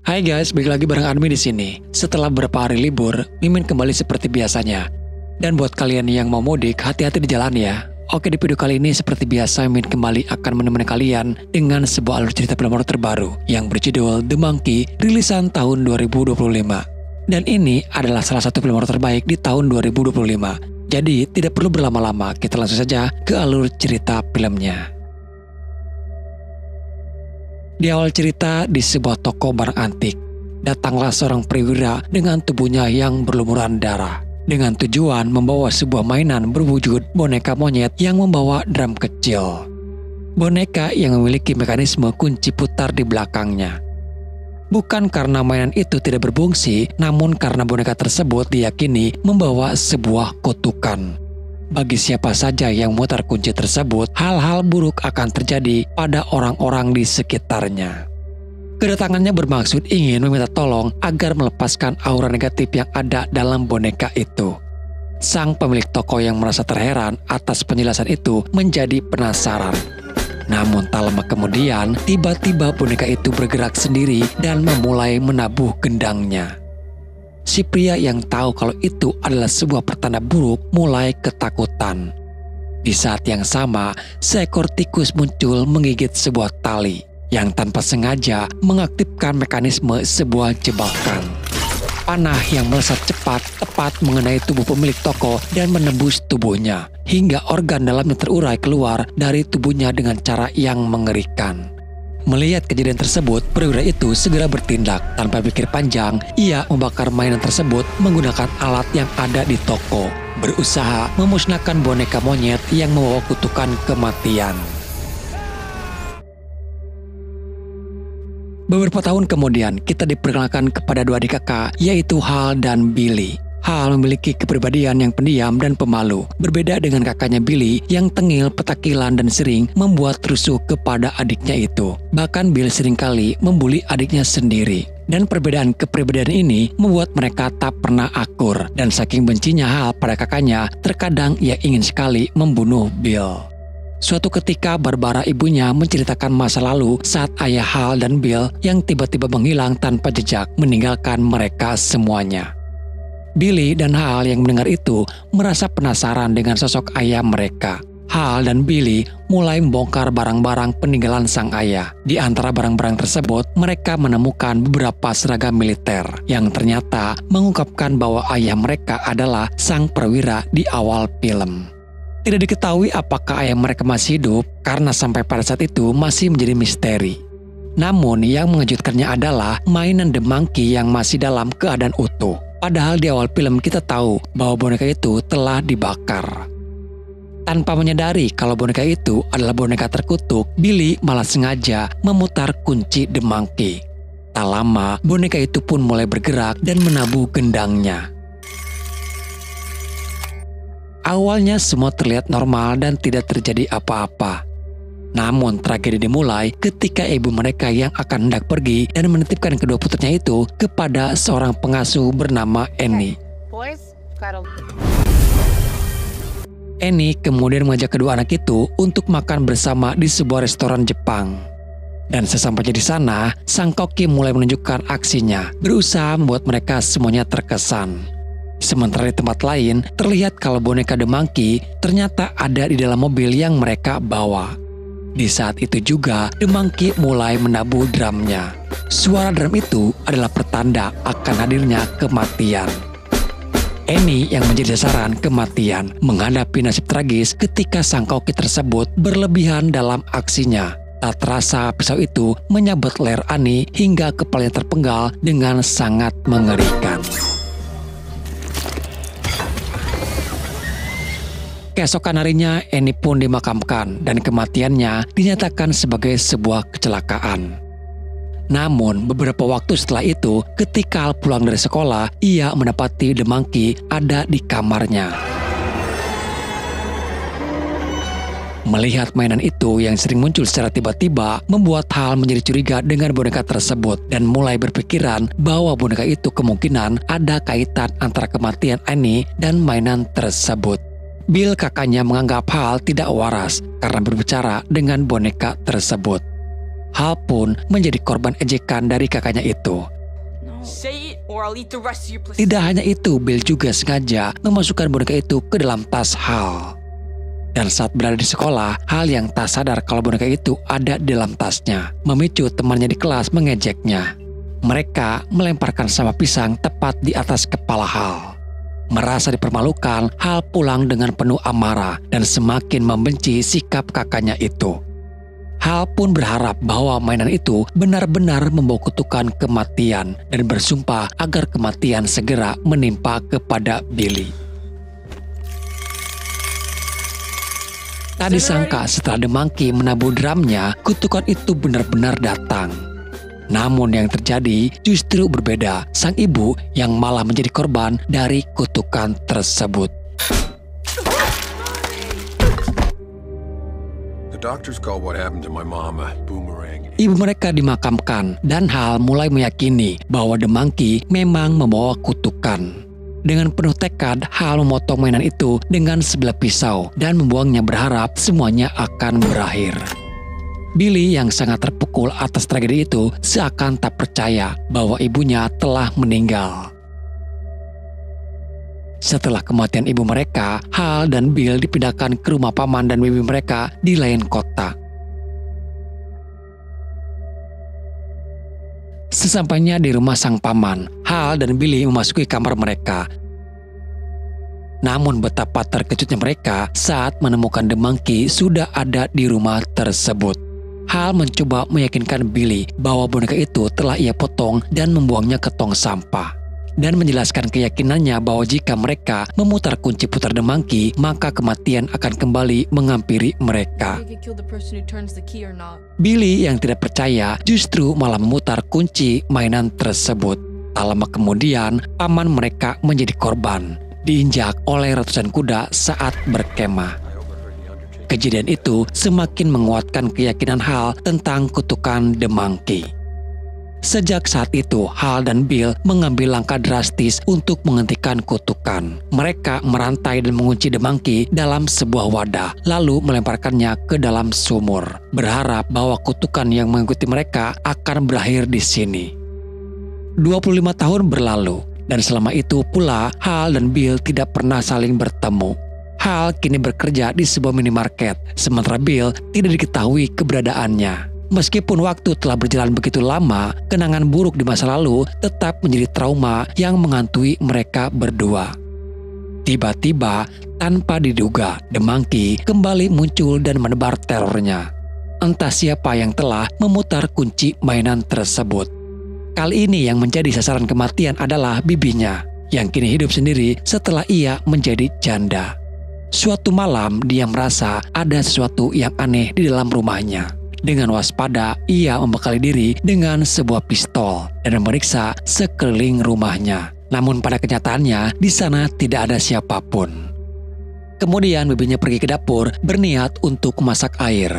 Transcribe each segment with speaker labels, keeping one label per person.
Speaker 1: Hai guys, balik lagi bareng Army di sini. Setelah beberapa hari libur, Mimin kembali seperti biasanya. Dan buat kalian yang mau mudik, hati-hati di jalan ya. Oke, di video kali ini seperti biasa Mimin kembali akan menemani kalian dengan sebuah alur cerita film horor terbaru yang berjudul The Monkey, rilisan tahun 2025. Dan ini adalah salah satu film horor terbaik di tahun 2025. Jadi tidak perlu berlama-lama, kita langsung saja ke alur cerita filmnya. Di awal cerita, di sebuah toko barang antik, datanglah seorang perwira dengan tubuhnya yang berlumuran darah, dengan tujuan membawa sebuah mainan berwujud boneka monyet yang membawa drum kecil. Boneka yang memiliki mekanisme kunci putar di belakangnya. Bukan karena mainan itu tidak berfungsi, namun karena boneka tersebut diyakini membawa sebuah kutukan. Bagi siapa saja yang memutar kunci tersebut, hal-hal buruk akan terjadi pada orang-orang di sekitarnya. Kedatangannya bermaksud ingin meminta tolong agar melepaskan aura negatif yang ada dalam boneka itu. Sang pemilik toko yang merasa terheran atas penjelasan itu menjadi penasaran. Namun tak lama kemudian, tiba-tiba boneka itu bergerak sendiri dan memulai menabuh gendangnya. Si pria yang tahu kalau itu adalah sebuah pertanda buruk mulai ketakutan. Di saat yang sama, seekor tikus muncul menggigit sebuah tali yang tanpa sengaja mengaktifkan mekanisme sebuah jebakan. Panah yang melesat cepat tepat mengenai tubuh pemilik toko dan menembus tubuhnya, hingga organ dalamnya terurai keluar dari tubuhnya dengan cara yang mengerikan. Melihat kejadian tersebut, perwira itu segera bertindak. Tanpa pikir panjang, ia membakar mainan tersebut menggunakan alat yang ada di toko, berusaha memusnahkan boneka monyet yang membawa kutukan kematian. Beberapa tahun kemudian, kita diperkenalkan kepada dua adik kakak, yaitu Hal dan Billy. Hal memiliki kepribadian yang pendiam dan pemalu, berbeda dengan kakaknya Billy yang tengil, petakilan, dan sering membuat rusuh kepada adiknya itu. Bahkan Bill seringkali membuli adiknya sendiri. Dan perbedaan kepribadian ini membuat mereka tak pernah akur. Dan saking bencinya Hal pada kakaknya, terkadang ia ingin sekali membunuh Bill. Suatu ketika Barbara ibunya menceritakan masa lalu saat ayah Hal dan Bill yang tiba-tiba menghilang tanpa jejak meninggalkan mereka semuanya. Billy dan Hal yang mendengar itu merasa penasaran dengan sosok ayah mereka. Hal dan Billy mulai membongkar barang-barang peninggalan sang ayah. Di antara barang-barang tersebut, mereka menemukan beberapa seragam militer yang ternyata mengungkapkan bahwa ayah mereka adalah sang perwira di awal film. Tidak diketahui apakah ayah mereka masih hidup karena sampai pada saat itu masih menjadi misteri. Namun yang mengejutkannya adalah mainan The Monkey yang masih dalam keadaan utuh. Padahal di awal film kita tahu bahwa boneka itu telah dibakar. Tanpa menyadari kalau boneka itu adalah boneka terkutuk, Billy malah sengaja memutar kunci The Monkey. Tak lama, boneka itu pun mulai bergerak dan menabuh gendangnya. Awalnya semua terlihat normal dan tidak terjadi apa-apa. Namun tragedi dimulai ketika ibu mereka yang akan hendak pergi dan menitipkan kedua putranya itu kepada seorang pengasuh bernama Annie. Annie kemudian mengajak kedua anak itu untuk makan bersama di sebuah restoran Jepang. Dan sesampainya di sana, sang koki mulai menunjukkan aksinya, berusaha membuat mereka semuanya terkesan. Sementara di tempat lain, terlihat kalau boneka The Monkey ternyata ada di dalam mobil yang mereka bawa. Di saat itu juga, The Monkey mulai menabuh drumnya. Suara drum itu adalah pertanda akan hadirnya kematian. Annie yang menjadi sasaran kematian menghadapi nasib tragis ketika sang koki tersebut berlebihan dalam aksinya. Tak terasa pisau itu menyabet leher Annie hingga kepalanya terpenggal dengan sangat mengerikan. Keesokan harinya, Annie pun dimakamkan dan kematiannya dinyatakan sebagai sebuah kecelakaan. Namun, beberapa waktu setelah itu, ketika Hal pulang dari sekolah, ia mendapati The Monkey ada di kamarnya. Melihat mainan itu yang sering muncul secara tiba-tiba, membuat Hal menjadi curiga dengan boneka tersebut dan mulai berpikiran bahwa boneka itu kemungkinan ada kaitan antara kematian Annie dan mainan tersebut. Bill kakaknya menganggap Hal tidak waras karena berbicara dengan boneka tersebut. Hal pun menjadi korban ejekan dari kakaknya itu. Tidak hanya itu, Bill juga sengaja memasukkan boneka itu ke dalam tas Hal. Dan saat berada di sekolah, Hal yang tak sadar kalau boneka itu ada di dalam tasnya, memicu temannya di kelas mengejeknya. Mereka melemparkan sama pisang tepat di atas kepala Hal. Merasa dipermalukan, Hal pulang dengan penuh amarah dan semakin membenci sikap kakaknya itu. Hal pun berharap bahwa mainan itu benar-benar membawa kutukan kematian dan bersumpah agar kematian segera menimpa kepada Billy. Tak disangka setelah The Monkey menabuh drumnya, kutukan itu benar-benar datang. Namun yang terjadi justru berbeda, sang ibu yang malah menjadi korban dari kutukan tersebut. Ibu mereka dimakamkan dan Hal mulai meyakini bahwa The Monkey memang membawa kutukan. Dengan penuh tekad, Hal memotong mainan itu dengan sebilah pisau dan membuangnya berharap semuanya akan berakhir. Billy yang sangat terpukul atas tragedi itu seakan tak percaya bahwa ibunya telah meninggal. Setelah kematian ibu mereka, Hal dan Bill dipindahkan ke rumah paman dan bibi mereka di lain kota. Sesampainya di rumah sang paman, Hal dan Billy memasuki kamar mereka. Namun betapa terkejutnya mereka saat menemukan The Monkey sudah ada di rumah tersebut. Hal mencoba meyakinkan Billy bahwa boneka itu telah ia potong dan membuangnya ke tong sampah. Dan menjelaskan keyakinannya bahwa jika mereka memutar kunci putar The Monkey, maka kematian akan kembali menghampiri mereka. Billy yang tidak percaya justru malah memutar kunci mainan tersebut. Tak lama kemudian, paman mereka menjadi korban, diinjak oleh ratusan kuda saat berkemah. Kejadian itu semakin menguatkan keyakinan Hal tentang kutukan The Monkey. Sejak saat itu, Hal dan Bill mengambil langkah drastis untuk menghentikan kutukan. Mereka merantai dan mengunci The Monkey dalam sebuah wadah, lalu melemparkannya ke dalam sumur, berharap bahwa kutukan yang mengikuti mereka akan berakhir di sini. 25 tahun berlalu, dan selama itu pula Hal dan Bill tidak pernah saling bertemu. Hal kini bekerja di sebuah minimarket, sementara Bill tidak diketahui keberadaannya. Meskipun waktu telah berjalan begitu lama, kenangan buruk di masa lalu tetap menjadi trauma yang menghantui mereka berdua. Tiba-tiba, tanpa diduga, The Monkey kembali muncul dan menebar terornya. Entah siapa yang telah memutar kunci mainan tersebut. Kali ini yang menjadi sasaran kematian adalah bibinya, yang kini hidup sendiri setelah ia menjadi janda. Suatu malam, dia merasa ada sesuatu yang aneh di dalam rumahnya. Dengan waspada, ia membekali diri dengan sebuah pistol dan memeriksa sekeliling rumahnya. Namun pada kenyataannya, di sana tidak ada siapapun. Kemudian bibinya pergi ke dapur berniat untuk memasak air.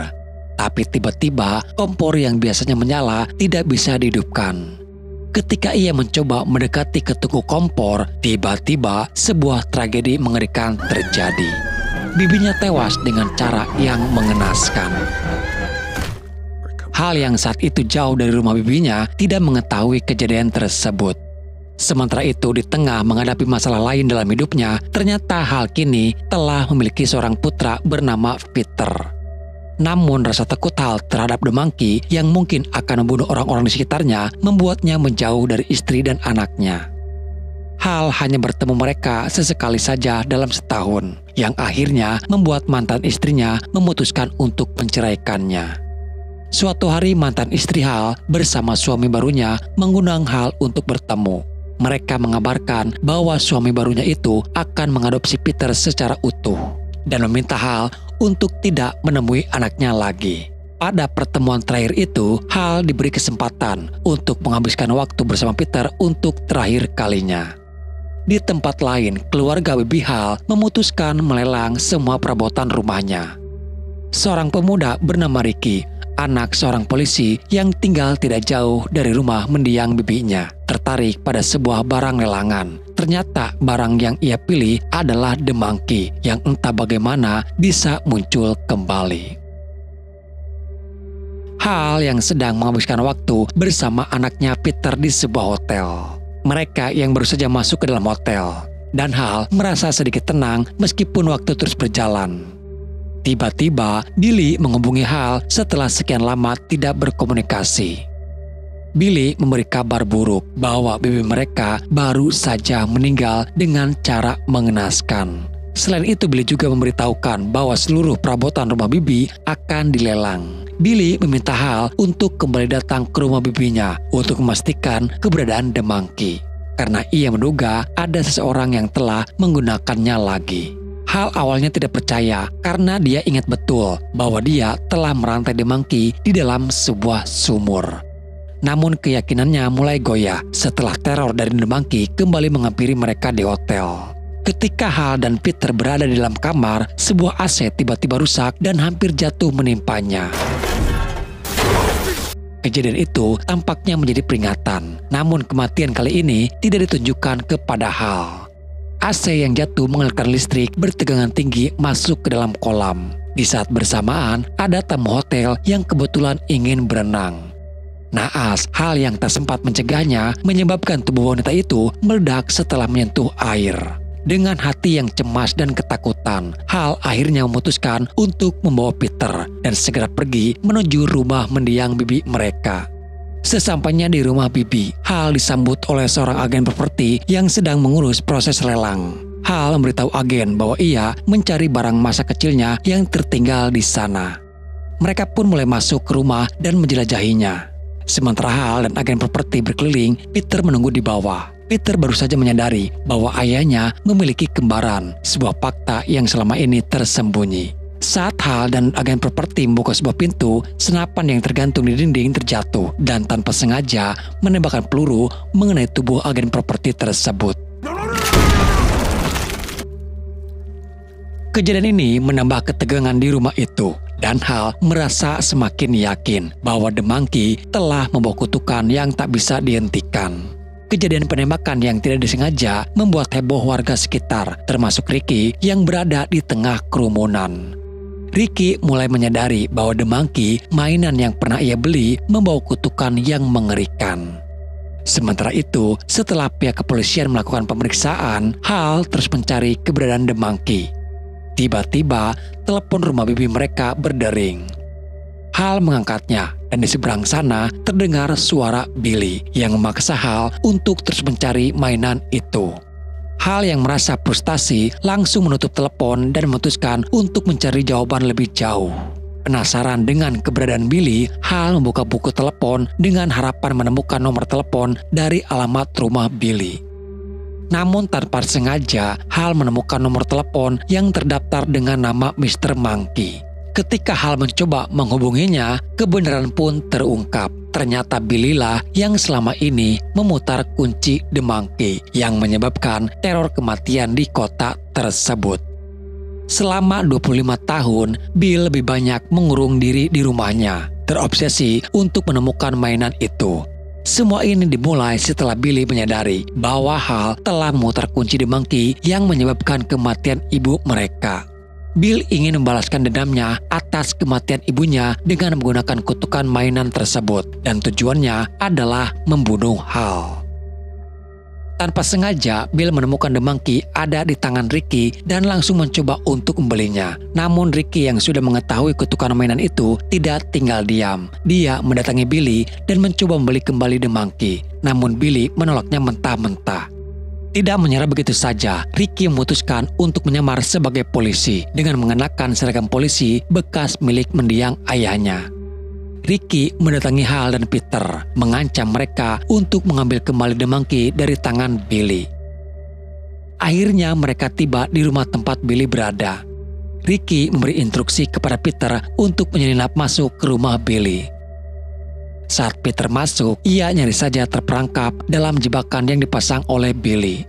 Speaker 1: Tapi tiba-tiba kompor yang biasanya menyala tidak bisa dihidupkan. Ketika ia mencoba mendekati ke tungku kompor, tiba-tiba sebuah tragedi mengerikan terjadi. Bibinya tewas dengan cara yang mengenaskan. Hal yang saat itu jauh dari rumah bibinya tidak mengetahui kejadian tersebut. Sementara itu di tengah menghadapi masalah lain dalam hidupnya, ternyata Hal kini telah memiliki seorang putra bernama Peter. Namun rasa takut Hal terhadap The Monkey yang mungkin akan membunuh orang-orang di sekitarnya membuatnya menjauh dari istri dan anaknya. Hal hanya bertemu mereka sesekali saja dalam setahun, yang akhirnya membuat mantan istrinya memutuskan untuk menceraikannya. Suatu hari mantan istri Hal bersama suami barunya mengundang Hal untuk bertemu. Mereka mengabarkan bahwa suami barunya itu akan mengadopsi Peter secara utuh dan meminta Hal untuk tidak menemui anaknya lagi. Pada pertemuan terakhir itu, Hal diberi kesempatan untuk menghabiskan waktu bersama Peter untuk terakhir kalinya. Di tempat lain, keluarga bibi Hal memutuskan melelang semua perabotan rumahnya. Seorang pemuda bernama Ricky, anak seorang polisi yang tinggal tidak jauh dari rumah mendiang bibinya, tertarik pada sebuah barang lelangan. Ternyata barang yang ia pilih adalah The Monkey yang entah bagaimana bisa muncul kembali. Hal yang sedang menghabiskan waktu bersama anaknya Peter di sebuah hotel. Mereka yang baru saja masuk ke dalam hotel, dan Hal merasa sedikit tenang meskipun waktu terus berjalan. Tiba-tiba Billy menghubungi Hal setelah sekian lama tidak berkomunikasi. Billy memberi kabar buruk bahwa bibi mereka baru saja meninggal dengan cara mengenaskan. Selain itu, Billy juga memberitahukan bahwa seluruh perabotan rumah bibi akan dilelang. Billy meminta Hal untuk kembali datang ke rumah bibinya untuk memastikan keberadaan The Monkey, karena ia menduga ada seseorang yang telah menggunakannya lagi. Hal awalnya tidak percaya karena dia ingat betul bahwa dia telah merantai The Monkey di dalam sebuah sumur. Namun keyakinannya mulai goyah setelah teror dari The Monkey kembali menghampiri mereka di hotel. Ketika Hal dan Peter berada di dalam kamar, sebuah AC tiba-tiba rusak dan hampir jatuh menimpanya. Kejadian itu tampaknya menjadi peringatan, namun kematian kali ini tidak ditunjukkan kepada Hal. AC yang jatuh mengalirkan listrik bertegangan tinggi masuk ke dalam kolam. Di saat bersamaan, ada tamu hotel yang kebetulan ingin berenang. Naas, hal yang tak sempat mencegahnya menyebabkan tubuh wanita itu meledak setelah menyentuh air. Dengan hati yang cemas dan ketakutan, Hal akhirnya memutuskan untuk membawa Peter dan segera pergi menuju rumah mendiang bibi mereka. Sesampainya di rumah bibi, Hal disambut oleh seorang agen properti yang sedang mengurus proses lelang. Hal memberitahu agen bahwa ia mencari barang masa kecilnya yang tertinggal di sana. Mereka pun mulai masuk ke rumah dan menjelajahinya. Sementara Hal dan agen properti berkeliling, Peter menunggu di bawah. Peter baru saja menyadari bahwa ayahnya memiliki kembaran, sebuah fakta yang selama ini tersembunyi. Saat Hal dan agen properti membuka sebuah pintu, senapan yang tergantung di dinding terjatuh dan tanpa sengaja menembakkan peluru mengenai tubuh agen properti tersebut. Kejadian ini menambah ketegangan di rumah itu, dan Hal merasa semakin yakin bahwa The Monkey telah membawa kutukan yang tak bisa dihentikan. Kejadian penembakan yang tidak disengaja membuat heboh warga sekitar, termasuk Ricky yang berada di tengah kerumunan. Ricky mulai menyadari bahwa The Monkey, mainan yang pernah ia beli, membawa kutukan yang mengerikan. Sementara itu, setelah pihak kepolisian melakukan pemeriksaan, Hal terus mencari keberadaan The Monkey. Tiba-tiba, telepon rumah bibi mereka berdering. Hal mengangkatnya, dan di seberang sana terdengar suara Billy yang memaksa Hal untuk terus mencari mainan itu. Hal yang merasa frustasi langsung menutup telepon dan memutuskan untuk mencari jawaban lebih jauh. Penasaran dengan keberadaan Billy, Hal membuka buku telepon dengan harapan menemukan nomor telepon dari alamat rumah Billy. Namun tanpa sengaja, Hal menemukan nomor telepon yang terdaftar dengan nama Mr. Monkey. Ketika Hal mencoba menghubunginya, kebenaran pun terungkap. Ternyata Billy lah yang selama ini memutar kunci The Monkey yang menyebabkan teror kematian di kota tersebut. Selama 25 tahun, Bill lebih banyak mengurung diri di rumahnya, terobsesi untuk menemukan mainan itu. Semua ini dimulai setelah Billy menyadari bahwa Hal telah memutar kunci The Monkey yang menyebabkan kematian ibu mereka. Bill ingin membalaskan dendamnya atas kematian ibunya dengan menggunakan kutukan mainan tersebut, dan tujuannya adalah membunuh Hal. Tanpa sengaja, Bill menemukan The Monkey ada di tangan Ricky dan langsung mencoba untuk membelinya. Namun Ricky yang sudah mengetahui kutukan mainan itu tidak tinggal diam. Dia mendatangi Billy dan mencoba membeli kembali The Monkey. Namun Billy menolaknya mentah-mentah. Tidak menyerah begitu saja, Ricky memutuskan untuk menyamar sebagai polisi dengan mengenakan seragam polisi bekas milik mendiang ayahnya. Ricky mendatangi Hal dan Peter, mengancam mereka untuk mengambil kembali The Monkey dari tangan Billy. Akhirnya mereka tiba di rumah tempat Billy berada. Ricky memberi instruksi kepada Peter untuk menyelinap masuk ke rumah Billy. Saat Peter masuk, ia nyaris saja terperangkap dalam jebakan yang dipasang oleh Billy.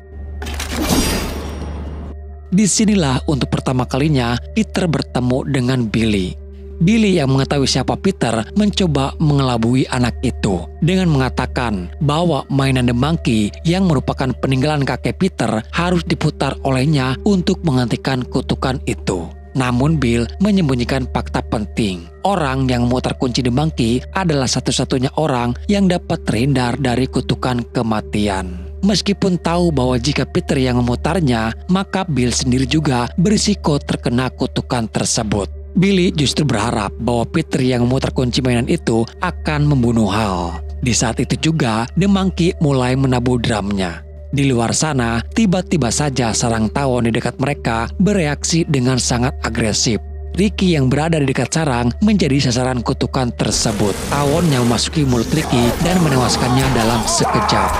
Speaker 1: Disinilah untuk pertama kalinya Peter bertemu dengan Billy. Billy yang mengetahui siapa Peter mencoba mengelabui anak itu dengan mengatakan bahwa mainan The Monkey yang merupakan peninggalan kakek Peter harus diputar olehnya untuk menghentikan kutukan itu. Namun Bill menyembunyikan fakta penting. Orang yang memutar kunci The Monkey adalah satu-satunya orang yang dapat terhindar dari kutukan kematian. Meskipun tahu bahwa jika Peter yang memutarnya, maka Bill sendiri juga berisiko terkena kutukan tersebut. Billy justru berharap bahwa Peter yang memutar kunci mainan itu akan membunuh Hal. Di saat itu juga, The Monkey mulai menabuh drumnya. Di luar sana, tiba-tiba saja sarang tawon di dekat mereka bereaksi dengan sangat agresif. Ricky yang berada di dekat sarang menjadi sasaran kutukan tersebut. Tawon yang memasuki mulut Ricky dan menewaskannya dalam sekejap.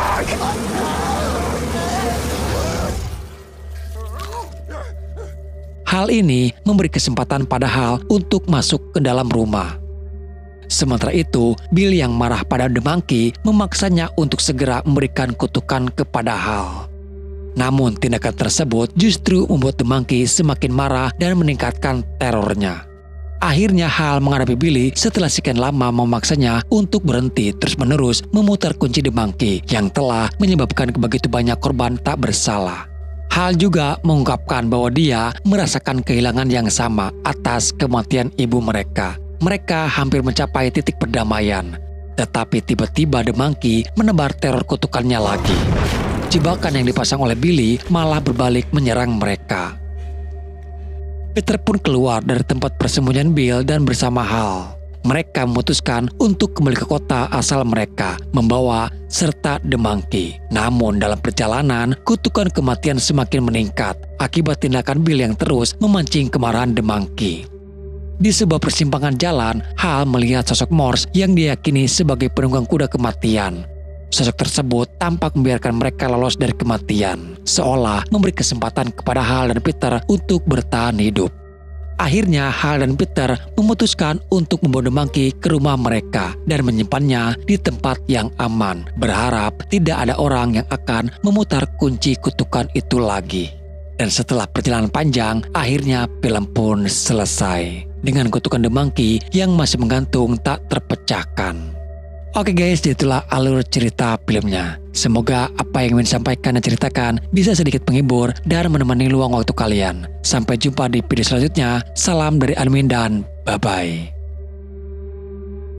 Speaker 1: Hal ini memberi kesempatan pada Hal untuk masuk ke dalam rumah. Sementara itu, Bill yang marah pada The Monkey memaksanya untuk segera memberikan kutukan kepada Hal. Namun tindakan tersebut justru membuat The Monkey semakin marah dan meningkatkan terornya. Akhirnya Hal menghadapi Billy setelah sekian lama memaksanya untuk berhenti terus-menerus memutar kunci The Monkey yang telah menyebabkan begitu banyak korban tak bersalah. Hal juga mengungkapkan bahwa dia merasakan kehilangan yang sama atas kematian ibu mereka. Mereka hampir mencapai titik perdamaian. Tetapi tiba-tiba The Monkey menebar teror kutukannya lagi. Jebakan yang dipasang oleh Billy malah berbalik menyerang mereka. Peter pun keluar dari tempat persembunyian Bill dan bersama Hal. Mereka memutuskan untuk kembali ke kota asal mereka, membawa serta The Monkey. Namun dalam perjalanan, kutukan kematian semakin meningkat akibat tindakan Bill yang terus memancing kemarahan The Monkey. Di sebuah persimpangan jalan, Hal melihat sosok Morse yang diyakini sebagai penunggang kuda kematian. Sosok tersebut tampak membiarkan mereka lolos dari kematian, seolah memberi kesempatan kepada Hal dan Peter untuk bertahan hidup. Akhirnya Hal dan Peter memutuskan untuk membawa The Monkey ke rumah mereka dan menyimpannya di tempat yang aman, berharap tidak ada orang yang akan memutar kunci kutukan itu lagi. Dan setelah perjalanan panjang, akhirnya film pun selesai dengan kutukan The Monkey yang masih menggantung tak terpecahkan. Oke guys, itulah alur cerita filmnya. Semoga apa yang ingin disampaikan dan ceritakan bisa sedikit menghibur dan menemani luang waktu kalian. Sampai jumpa di video selanjutnya. Salam dari admin dan bye-bye.